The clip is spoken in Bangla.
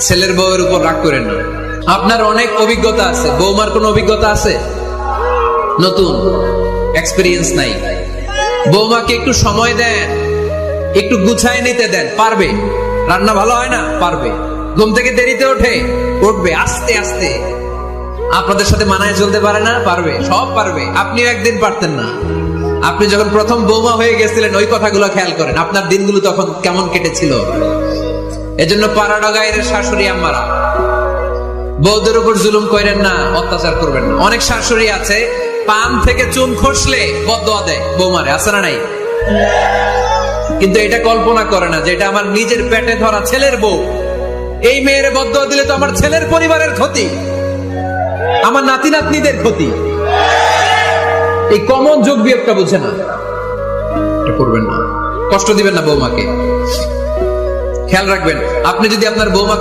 ছেলের বউয়ের উপর রাগ করেন না। আপনার অনেক অভিজ্ঞতা আছে, বৌমার কোনো অভিজ্ঞতা আছে? নতুন এক্সপেরিয়েন্স নাই। বৌমাকে একটু সময় দেন, একটু গুছায় নিতে দেন, পারবে। রান্না ভালো হয় না, পারবে। ঘুম থেকে দেরিতে উঠবে আস্তে আস্তে। আপনাদের সাথে মানায় চলতে পারে না, পারবে, সব পারবে। আপনিও একদিন পারতেন না। আপনি যখন প্রথম বৌমা হয়ে গেছিলেন, ওই কথাগুলো খেয়াল করেন, আপনার দিনগুলো তখন কেমন কেটেছিল। এজন্য পাড়াডা গায়ের শাশুড়ি আম্মারা, বউদের উপর জুলুম করেন না, অত্যাচার করবেন না। অনেক শাশুড়ি আছে, পান থেকে চুন খসলে বদদোয়া দেয় বৌমারে, আছে না নাই? কিন্তু এটা কল্পনা করে না যে এটা আমার নিজের পেটে ধরা ছেলের বউ। এই মেয়ের বদদোয়া দিলে তো আমার ছেলের পরিবারের ক্ষতি, আমার নাতি নাতনিদের ক্ষতি। এই কমন যোগ বিয়োগটা বুঝে না। এটা করবেন না, কষ্ট দিবেন না বৌমাকে। খেয়াল রাখবেন, আপনি যদি আপনার বৌমাকে